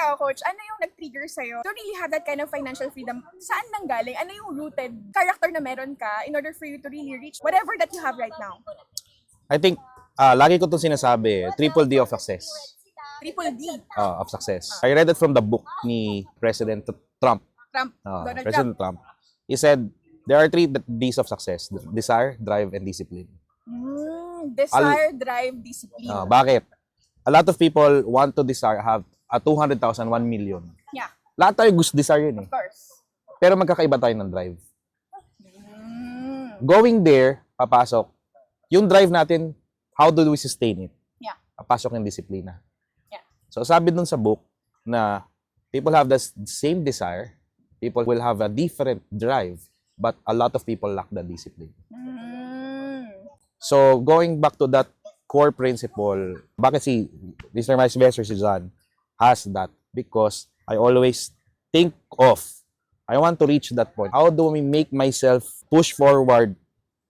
Ikaw, Coach, ano yung nag-trigger sa'yo to really have that kind of financial freedom? Saan nanggaling? Ano yung rooted character na meron ka in order for you to really reach whatever that you have right now? I think, lagi ko itong sinasabi, triple D of success. Triple D. Of success. I read it from the book ni President Trump. Donald President Trump. He said, there are 3 Ds of success. Desire, drive, and discipline. Desire, drive, discipline. Bakit? A lot of people want to have a 200,000, 1 million. Yeah. Lahat tayo gusto desire yun eh. Of course. Pero magkakaiba tayo ng drive. Going there, papasok. Yung drive natin, how do we sustain it? Yeah. Papasok yung disiplina. Yeah. So sabi dun sa book na people have the same desire, people will have a different drive, but a lot of people lack the discipline. So going back to that core principle, bakit si Mr. Vice Investor, si John, has that? Because I always think of, I want to reach that point. How do we make myself push forward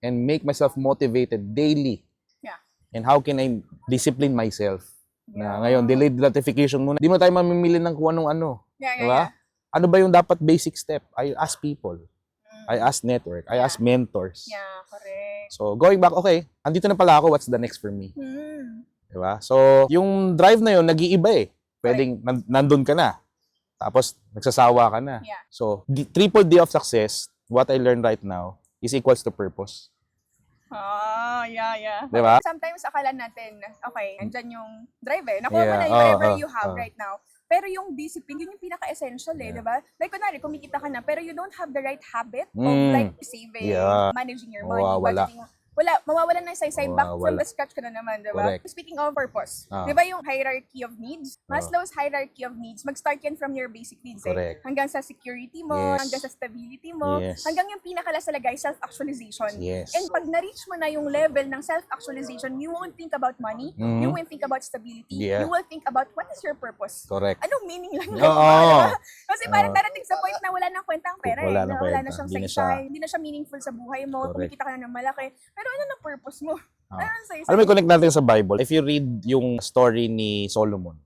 and make myself motivated daily? Yeah. And how can I discipline myself? Na ngayon, delayed gratification muna. Di mo tayo mamimili ng kung anong ano. Diba? Ano ba yung dapat basic step? I ask people. I ask network. I ask mentors. Yeah, correct. So, going back, okay, andito na pala ako, what's the next for me? Diba? So, yung drive na yun, nag-iiba eh. Pwedeng nandun ka na. Tapos, nagsasawa ka na. Yeah. So, triple D of success, what I learned right now, is equals to purpose. Yeah. Diba? Sometimes akala natin, okay, andyan yung drive eh. Nakuha mo na yung whatever you have right now. Pero yung discipline, yun yung pinaka-essential eh, diba? Like, kunwari, kumikita ka na, pero you don't have the right habit of like saving, managing your money, budgeting. Mawawalan na side back from the scratch ka na naman, diba? Correct. Speaking of purpose, diba yung hierarchy of needs? Maslow's hierarchy of needs, mag-start yan from your basic needs eh. Hanggang sa security mo, hanggang sa stability mo, hanggang yung pinakalas talaga ay self-actualization. And pag na-reach mo na yung level ng self-actualization, you won't think about money, you won't think about stability, you will think about what is your purpose. Correct. Anong meaning lang na diba? Kasi parang darating sa point na wala nang kwenta ang pera Wala na siyang saysay, hindi na siya meaningful sa buhay mo, kumikita ka na ng malaki. Pero ano na purpose mo? Alam mo, connect natin sa Bible. If you read yung story ni Solomon,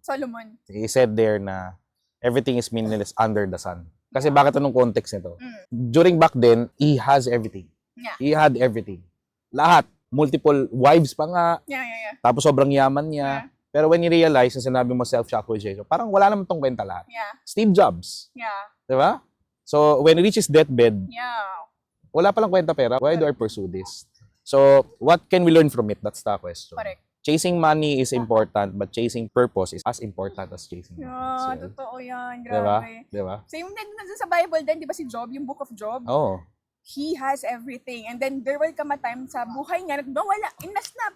he said there na everything is meaningless under the sun. Kasi bakit anong context nito? During back then, he has everything. Yeah. He had everything. Lahat. Multiple wives pa nga. Yeah. Tapos sobrang yaman niya. Pero when you realize na sinabi mo self-actualization, parang wala naman tong kwenta lahat. Yeah. Steve Jobs. Yeah. Diba? So, when he reaches deathbed, Yeah. wala palang kwenta pera. Why do I pursue this? So, what can we learn from it? That's the question. Correct. Chasing money is important, but chasing purpose is as important as chasing money. Yeah, totoo yan. Grabe. Diba? Same din sa Bible din, di ba si Job, yung book of Job? Oo. He has everything. And then there will come a time sa buhay niya na nawala, inasnap.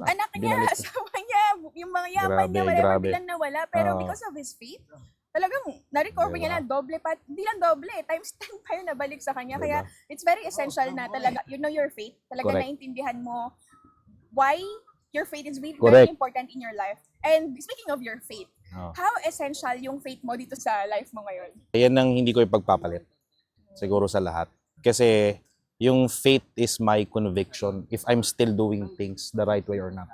Anak niya, asawa niya, yung mga yaman niya, whatever, bilang nawala. Pero because of his faith, talagang na-recover niya na doble pa, hindi lang doble, times 10 pa yun nabalik sa kanya. Kaya it's very essential na talaga, you know your faith, talaga naintindihan mo why your faith is very important in your life. And speaking of your faith, how essential yung faith mo dito sa life mo ngayon? Yan ang hindi ko ipagpapalit siguro sa lahat. Kasi yung faith is my conviction if I'm still doing things the right way or not.